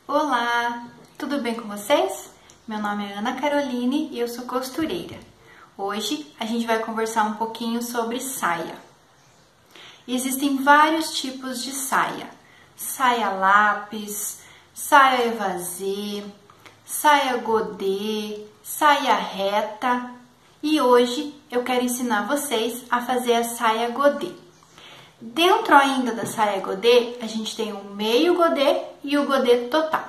Olá, tudo bem com vocês? Meu nome é Ana Caroline e eu sou costureira. Hoje a gente vai conversar um pouquinho sobre saia. Existem vários tipos de saia. Saia lápis, saia evasê, saia godê, saia reta. E hoje eu quero ensinar vocês a fazer a saia godê. Dentro ainda da saia godê, a gente tem o meio godê e o godê total.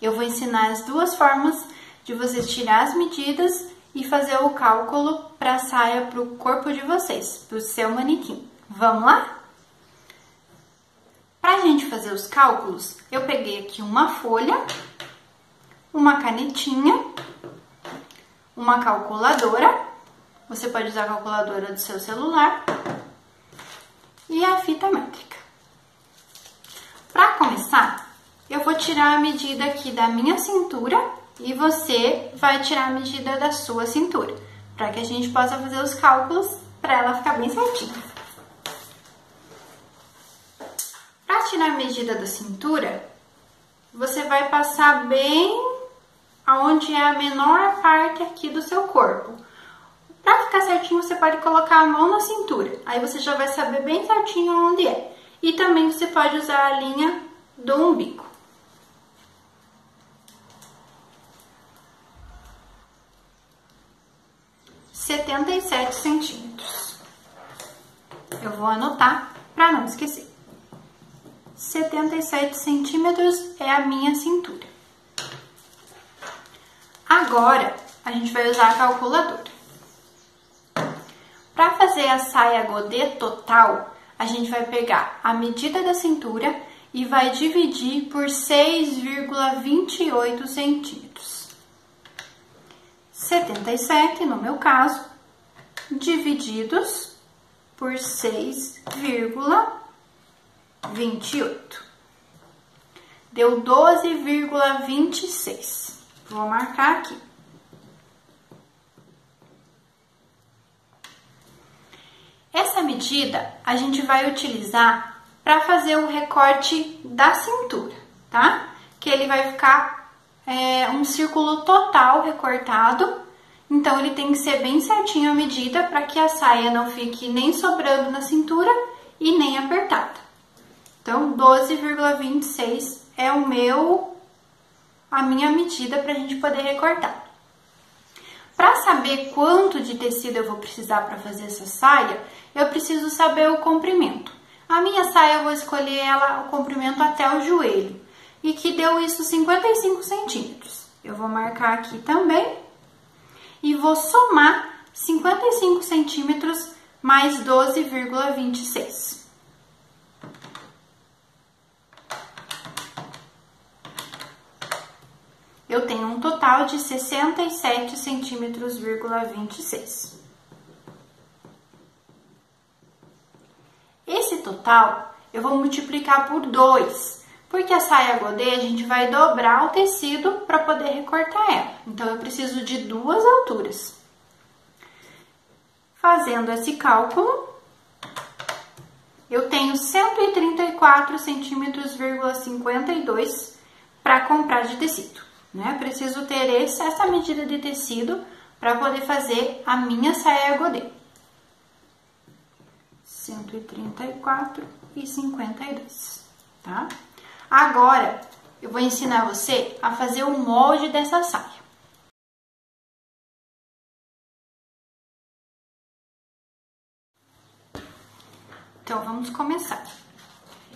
Eu vou ensinar as duas formas de vocês tirar as medidas e fazer o cálculo para a saia para o corpo de vocês, para o seu manequim. Vamos lá? Para a gente fazer os cálculos, eu peguei aqui uma folha, uma canetinha, uma calculadora, você pode usar a calculadora do seu celular, e a fita métrica. Para começar, eu vou tirar a medida aqui da minha cintura e você vai tirar a medida da sua cintura, para que a gente possa fazer os cálculos para ela ficar bem certinha. Para tirar a medida da cintura, você vai passar bem aonde é a menor parte aqui do seu corpo. Para ficar certinho, você pode colocar a mão na cintura. Aí você já vai saber bem certinho onde é. E também você pode usar a linha do umbigo. R$77 centímetros. Eu vou anotar para não esquecer. 77 centímetros é a minha cintura. Agora, a gente vai usar a calculadora. Para fazer a saia godê total, a gente vai pegar a medida da cintura e vai dividir por 6,28 centímetros. 77, no meu caso, divididos por 6,28. Deu 12,26. Vou marcar aqui. Essa medida a gente vai utilizar para fazer o recorte da cintura, tá? Que ele vai ficar um círculo total recortado, então ele tem que ser bem certinho a medida para que a saia não fique nem sobrando na cintura e nem apertada. Então, 12,26 é a minha medida para a gente poder recortar. Para saber quanto de tecido eu vou precisar para fazer essa saia, eu preciso saber o comprimento. A minha saia eu vou escolher ela o comprimento até o joelho e que deu isso 55 centímetros. Eu vou marcar aqui também e vou somar 55 centímetros mais 12,26. Eu tenho um total de 67 centímetros,26. Esse total eu vou multiplicar por 2, porque a saia godê a gente vai dobrar o tecido para poder recortar ela. Então, eu preciso de duas alturas. Fazendo esse cálculo, eu tenho 134 centímetros,52 para comprar de tecido. Né? Preciso ter essa medida de tecido para poder fazer a minha saia godê. 134,52, tá? Agora, eu vou ensinar você a fazer o molde dessa saia. Então, vamos começar.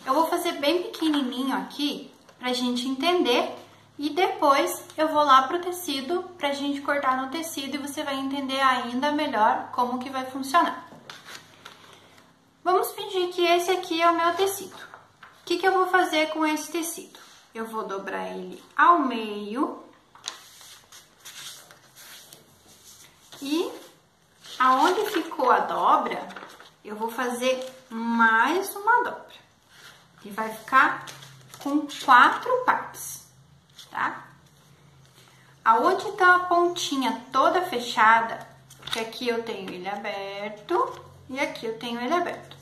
Eu vou fazer bem pequenininho aqui pra gente entender e depois eu vou lá pro tecido pra gente cortar no tecido e você vai entender ainda melhor como que vai funcionar. Vamos fingir que esse aqui é o meu tecido. O que eu vou fazer com esse tecido? Eu vou dobrar ele ao meio e aonde ficou a dobra, eu vou fazer mais uma dobra. E vai ficar com 4 partes, tá? Aonde tá a pontinha toda fechada, que aqui eu tenho ele aberto e aqui eu tenho ele aberto.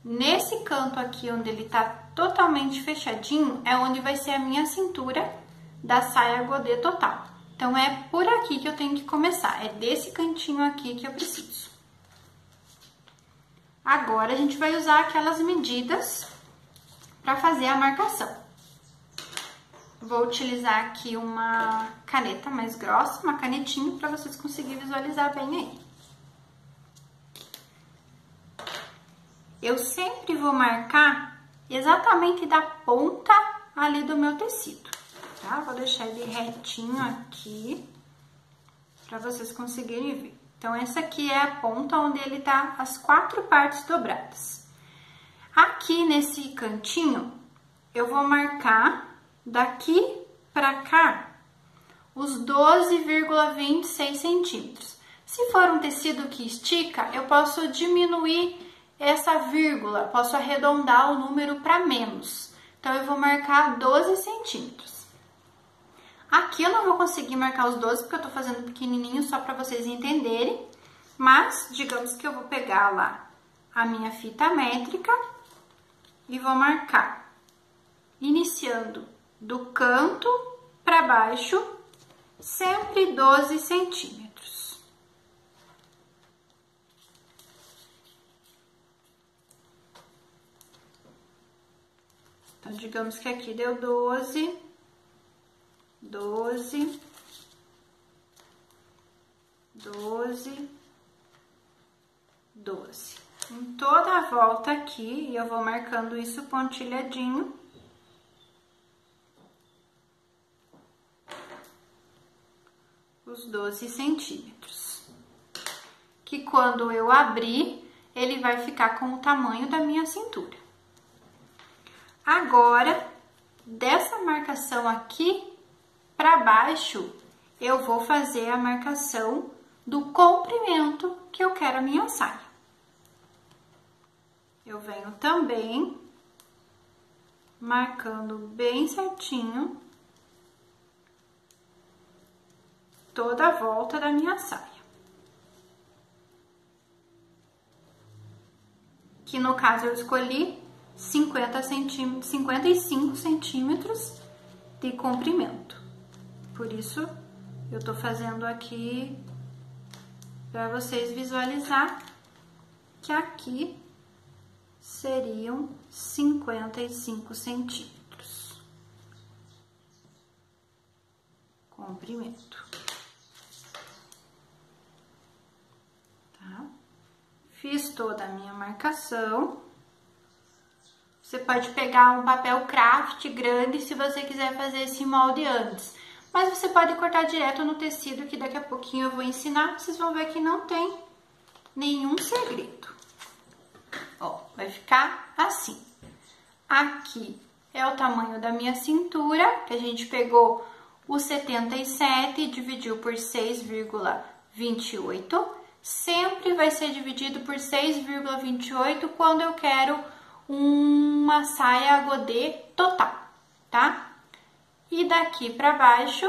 nesse canto aqui, onde ele tá totalmente fechadinho, é onde vai ser a minha cintura da saia godê total. Então, é por aqui que eu tenho que começar, é desse cantinho aqui que eu preciso. Agora, a gente vai usar aquelas medidas para fazer a marcação. Vou utilizar aqui uma caneta mais grossa, uma canetinha, para vocês conseguirem visualizar bem aí. Eu sempre vou marcar exatamente da ponta ali do meu tecido, tá? Vou deixar ele retinho aqui, para vocês conseguirem ver. Então, essa aqui é a ponta onde ele tá as 4 partes dobradas. Aqui nesse cantinho, eu vou marcar daqui pra cá os 12,26 centímetros. Se for um tecido que estica, eu posso diminuir essa vírgula, posso arredondar o número para menos. Então, eu vou marcar 12 centímetros. Aqui eu não vou conseguir marcar os 12, porque eu tô fazendo pequenininho só para vocês entenderem. Mas, digamos que eu vou pegar lá a minha fita métrica e vou marcar, iniciando do canto para baixo, sempre 12 centímetros. Então, digamos que aqui deu 12, 12, 12, 12. Em toda a volta aqui, eu vou marcando isso pontilhadinho. Os 12 centímetros. Que quando eu abrir, ele vai ficar com o tamanho da minha cintura. Agora, dessa marcação aqui para baixo, eu vou fazer a marcação do comprimento que eu quero a minha saia. Eu venho também marcando bem certinho toda a volta da minha saia. Que no caso eu escolhi 55 centímetros de comprimento. Por isso, eu tô fazendo aqui para vocês visualizar que aqui seriam 55 centímetros. Comprimento. Tá? Fiz toda a minha marcação. Você pode pegar um papel craft grande se você quiser fazer esse molde antes. Mas você pode cortar direto no tecido, que daqui a pouquinho eu vou ensinar. Vocês vão ver que não tem nenhum segredo. Ó, vai ficar assim. Aqui é o tamanho da minha cintura, que a gente pegou o 77 e dividiu por 6,28. Sempre vai ser dividido por 6,28 quando eu quero uma saia godê total, tá? E daqui pra baixo,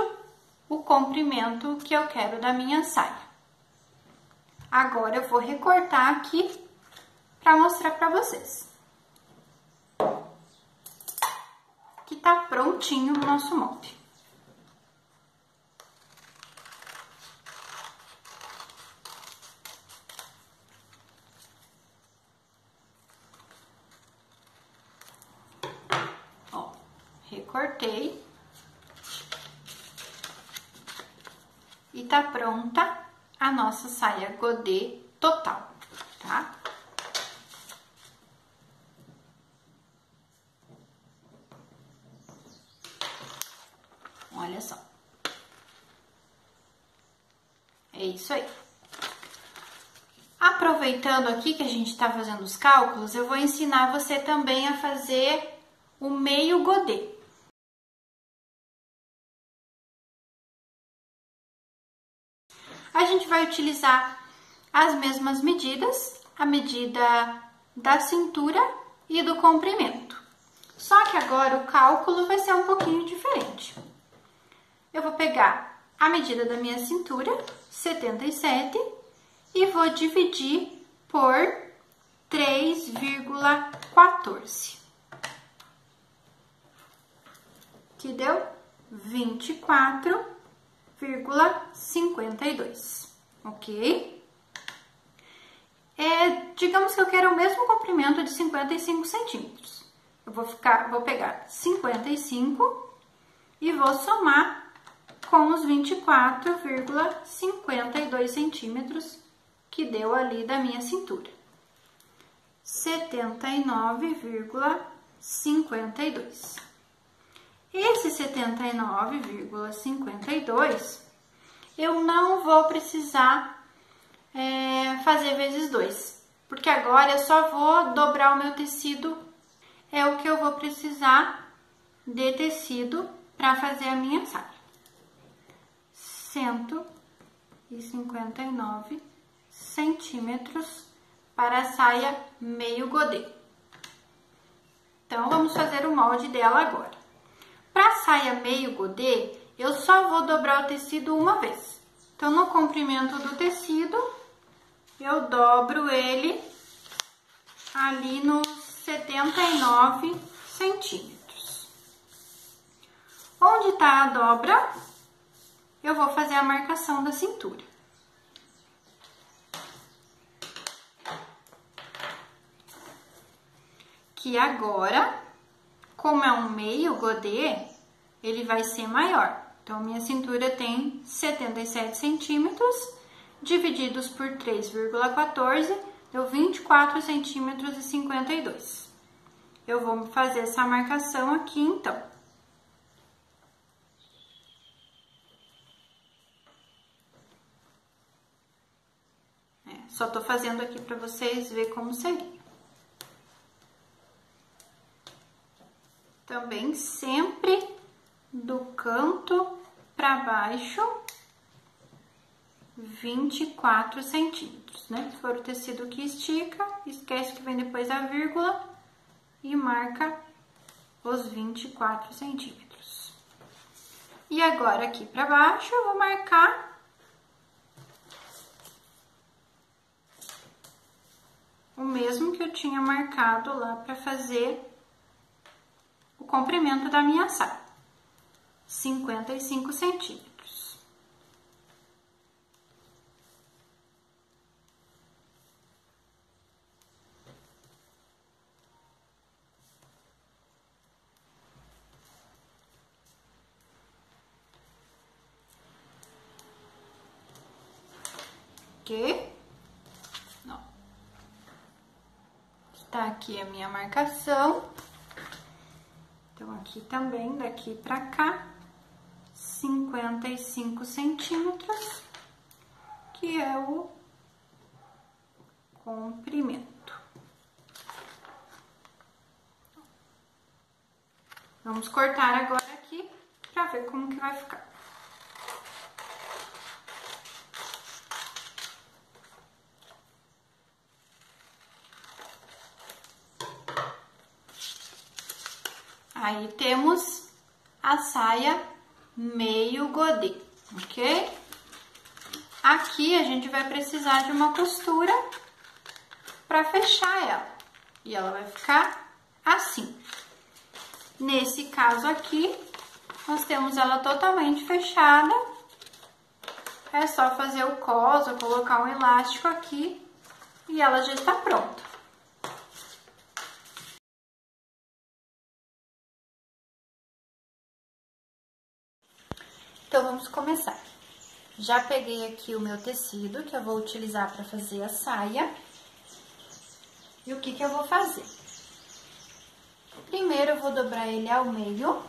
o comprimento que eu quero da minha saia. Agora, eu vou recortar aqui pra mostrar pra vocês. Que tá prontinho o nosso molde. Recortei e tá pronta a nossa saia godê total, tá? Olha só. É isso aí. Aproveitando aqui que a gente tá fazendo os cálculos, eu vou ensinar você também a fazer o meio godê. A gente vai utilizar as mesmas medidas, a medida da cintura e do comprimento. Só que agora o cálculo vai ser um pouquinho diferente. Eu vou pegar a medida da minha cintura, 77, e vou dividir por 3 3,14, que deu 24,52, ok? Digamos que eu quero o mesmo comprimento de 55 centímetros. Eu vou pegar 55 e vou somar com os 24,52 centímetros que deu ali da minha cintura. 79,52. Esse 79,52 eu não vou precisar fazer vezes 2, porque agora eu só vou dobrar o meu tecido, é o que eu vou precisar de tecido para fazer a minha saia. 159 centímetros para a saia meio godê. Então, vamos fazer o molde dela agora. Para a saia meio godê, eu só vou dobrar o tecido uma vez. Então, no comprimento do tecido, eu dobro ele ali nos 79 centímetros. Onde está a dobra, eu vou fazer a marcação da cintura. Que agora, como é um meio godê, ele vai ser maior. Então, minha cintura tem 77 centímetros, divididos por 3,14, deu 24 centímetros e 52. Eu vou fazer essa marcação aqui, então. Só tô fazendo aqui para vocês verem como seria. Também sempre do canto para baixo, 24 centímetros, né? Se for o tecido que estica, esquece que vem depois a vírgula e marca os 24 centímetros. E agora aqui para baixo eu vou marcar o mesmo que eu tinha marcado lá para fazer o comprimento da minha saia, 55 centímetros. Ok? Não. Tá aqui a minha marcação. Então, aqui também, daqui pra cá, 55 centímetros, que é o comprimento. Vamos cortar agora aqui pra ver como que vai ficar. Aí, temos a saia meio godê, ok? Aqui, a gente vai precisar de uma costura para fechar ela. E ela vai ficar assim. Nesse caso aqui, nós temos ela totalmente fechada. É só fazer o cos ou colocar um elástico aqui e ela já está pronta. Então, vamos começar. Já peguei aqui o meu tecido, que eu vou utilizar para fazer a saia. E o que eu vou fazer? Primeiro, eu vou dobrar ele ao meio.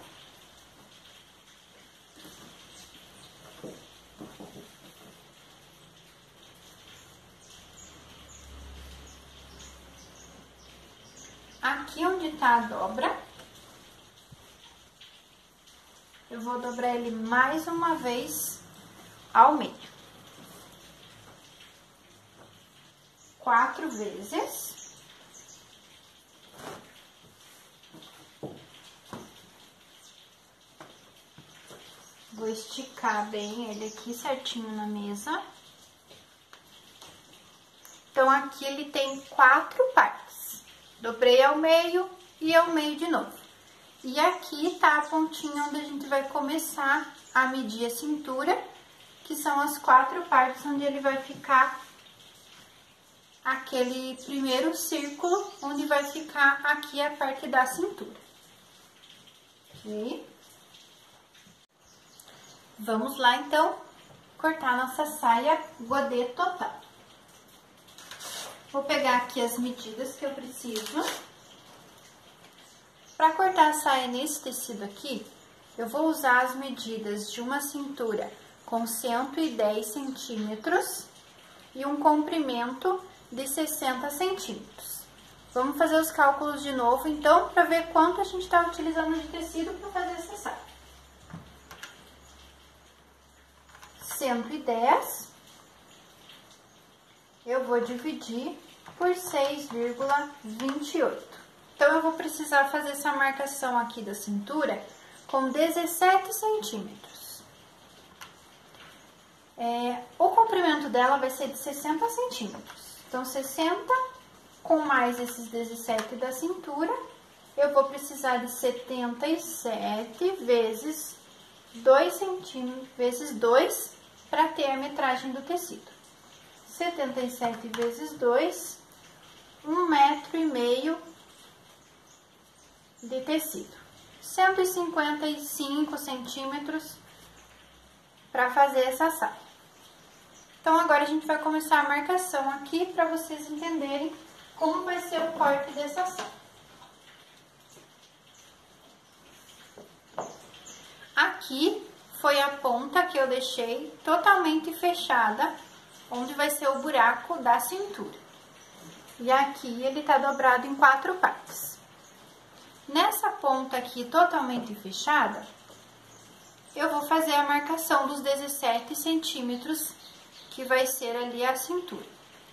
Aqui onde tá a dobra, eu vou dobrar ele mais uma vez ao meio. 4 vezes. Vou esticar bem ele aqui certinho na mesa. Então, aqui ele tem 4 partes. Dobrei ao meio e ao meio de novo. E aqui tá a pontinha onde a gente vai começar a medir a cintura, que são as 4 partes onde ele vai ficar aquele primeiro círculo, onde vai ficar aqui a parte da cintura. Ok? Vamos lá, então, cortar nossa saia godê total. Vou pegar aqui as medidas que eu preciso. Para cortar a saia nesse tecido aqui, eu vou usar as medidas de uma cintura com 110 centímetros e um comprimento de 60 centímetros. Vamos fazer os cálculos de novo, então, para ver quanto a gente está utilizando de tecido para fazer essa saia. 110, eu vou dividir por 6,28. Então, eu vou precisar fazer essa marcação aqui da cintura com 17 centímetros. O comprimento dela vai ser de 60 centímetros. Então, 60 com mais esses 17 da cintura, eu vou precisar de 77 vezes 2 centímetros, vezes 2, para ter a metragem do tecido. 77 vezes 2, 1,5 metro de tecido. 155 centímetros para fazer essa saia. Então, agora a gente vai começar a marcação aqui para vocês entenderem como vai ser o corte dessa saia. Aqui foi a ponta que eu deixei totalmente fechada, onde vai ser o buraco da cintura. E aqui ele tá dobrado em 4 partes. Nessa ponta aqui totalmente fechada, eu vou fazer a marcação dos 17 centímetros, que vai ser ali a cintura.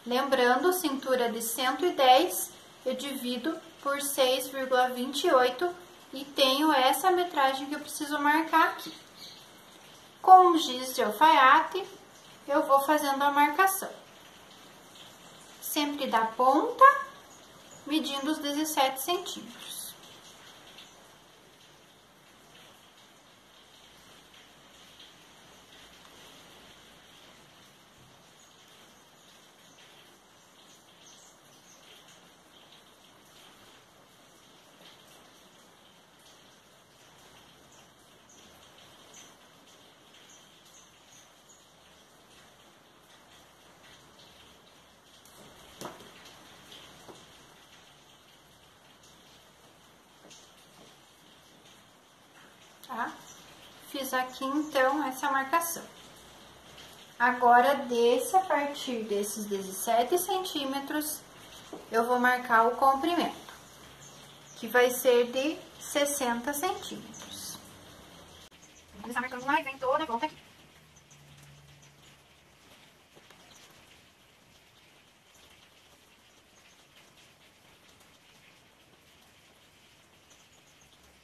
Lembrando, cintura de 110, eu divido por 6,28 e tenho essa metragem que eu preciso marcar aqui. Com o giz de alfaiate, eu vou fazendo a marcação. Sempre da ponta, medindo os 17 centímetros. Tá? Fiz aqui, então, essa marcação. Agora, a partir desses 17 centímetros, eu vou marcar o comprimento, que vai ser de 60 centímetros. Vou começar marcando lá e vem toda a volta aqui.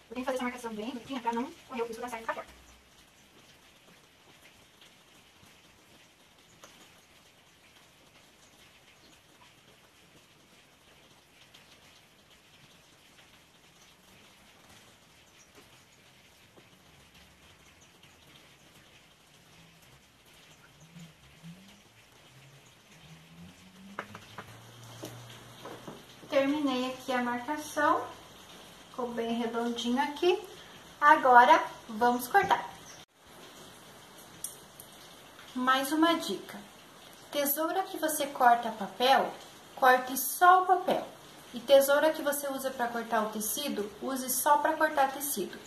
Eu tenho que fazer essa marcação bem bonitinha pra não correr o risco da saia ficar torta. Terminei aqui a marcação. Ficou bem redondinho aqui. Agora, vamos cortar. Mais uma dica. Tesoura que você corta papel, corte só o papel. E tesoura que você usa para cortar o tecido, use só para cortar tecido.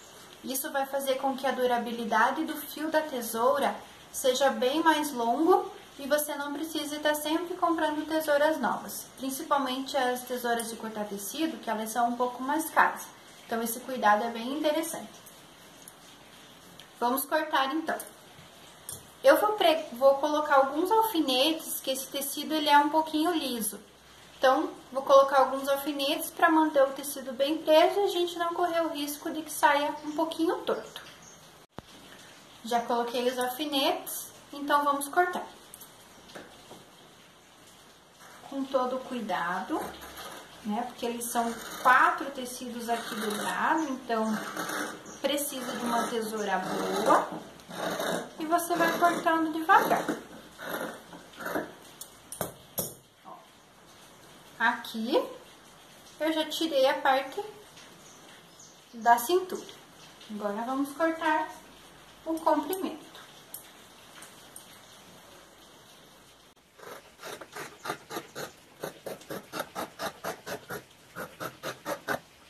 Isso vai fazer com que a durabilidade do fio da tesoura seja bem mais longo e você não precise estar sempre comprando tesouras novas. Principalmente as tesouras de cortar tecido, que elas são um pouco mais caras. Então, esse cuidado é bem interessante. Vamos cortar, então. Eu vou colocar alguns alfinetes, que esse tecido ele é um pouquinho liso. Então, vou colocar alguns alfinetes para manter o tecido bem preso e a gente não correr o risco de que saia um pouquinho torto. Já coloquei os alfinetes, então vamos cortar. Com todo cuidado. né? Porque eles são 4 tecidos aqui dobrados, então precisa de uma tesoura boa. E você vai cortando devagar. Ó, aqui eu já tirei a parte da cintura. Agora vamos cortar o comprimento.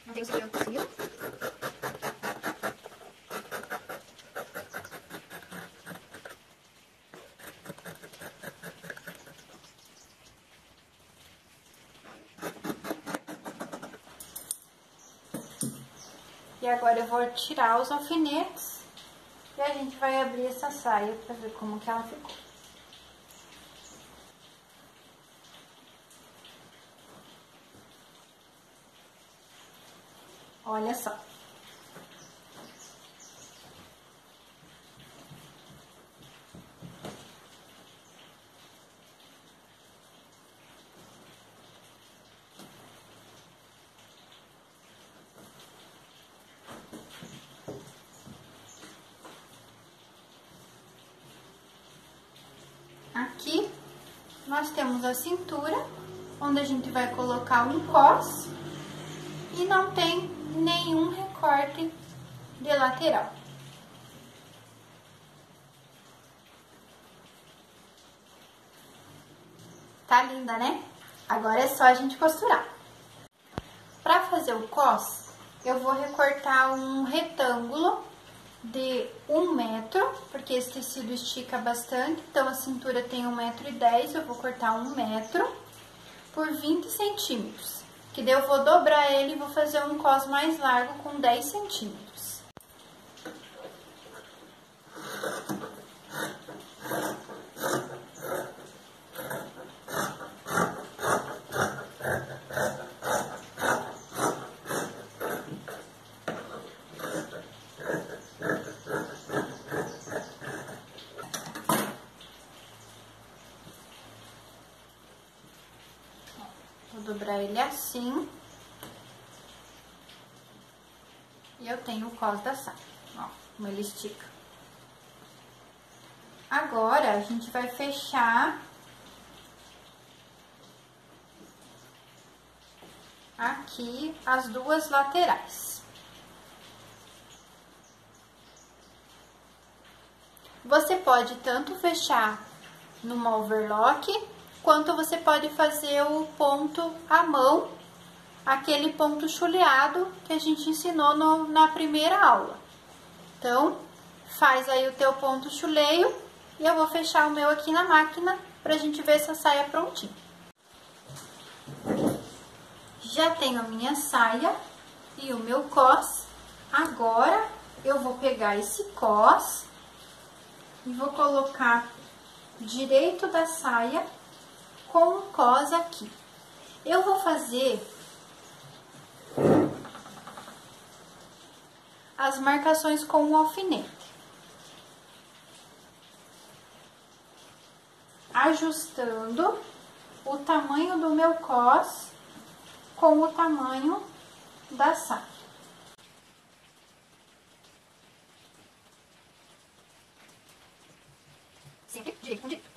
Não tem o segredo possível. E agora eu vou tirar os alfinetes e a gente vai abrir essa saia pra ver como que ela ficou. Olha só. Aqui nós temos a cintura, onde a gente vai colocar um cos e não tem nenhum recorte de lateral. Tá linda, né? Agora é só a gente costurar. Para fazer o cos, eu vou recortar um retângulo de 1 metro, porque esse tecido estica bastante, então a cintura tem 1,10 m, eu vou cortar 1 metro por 20 centímetros, que daí eu vou dobrar ele e vou fazer um cos mais largo com 10 centímetros. Vou dobrar ele assim. E eu tenho o cos da saia, ó, como ele estica. Agora, a gente vai fechar aqui as 2 laterais. Você pode tanto fechar numa overlock, quanto você pode fazer o ponto à mão, aquele ponto chuleado que a gente ensinou na primeira aula. Então, faz aí o teu ponto chuleio e eu vou fechar o meu aqui na máquina pra gente ver essa saia prontinha. Já tenho a minha saia e o meu cos. Agora, eu vou pegar esse cos e vou colocar direito da saia com o cos aqui. Eu vou fazer as marcações com o alfinete, ajustando o tamanho do meu cos com o tamanho da saia. Sempre direito com direito.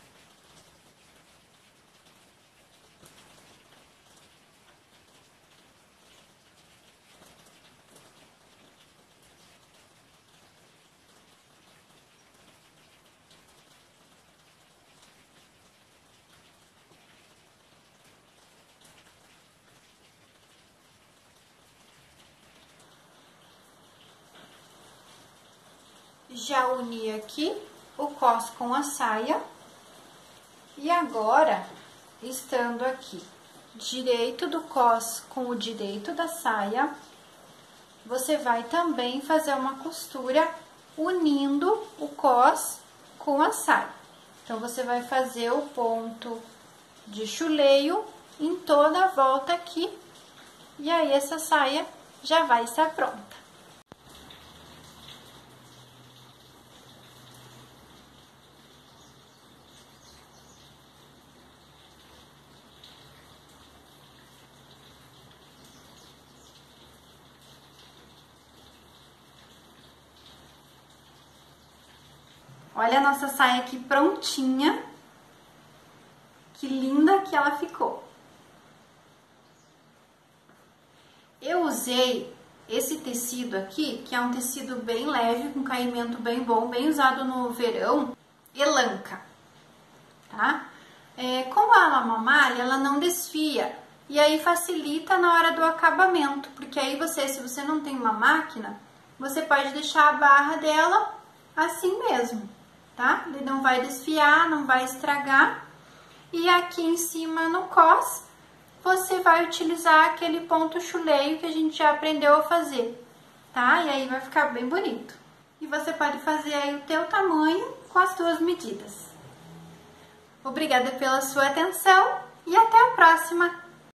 Já uni aqui o cos com a saia. E agora, estando aqui direito do cos com o direito da saia, você vai também fazer uma costura unindo o cos com a saia. Então, você vai fazer o ponto de chuleio em toda a volta aqui, e aí essa saia já vai estar pronta. Olha a nossa saia aqui prontinha. Que linda que ela ficou. Eu usei esse tecido aqui, que é um tecido bem leve, com caimento bem bom, bem usado no verão, Elanca, tá? Como ela é uma malha, ela não desfia, e aí facilita na hora do acabamento, porque aí se você não tem uma máquina, você pode deixar a barra dela assim mesmo, tá? Ele não vai desfiar, não vai estragar. E aqui em cima no cós, você vai utilizar aquele ponto chuleio que a gente já aprendeu a fazer, tá? E aí vai ficar bem bonito. E você pode fazer aí o teu tamanho com as tuas medidas. Obrigada pela sua atenção e até a próxima!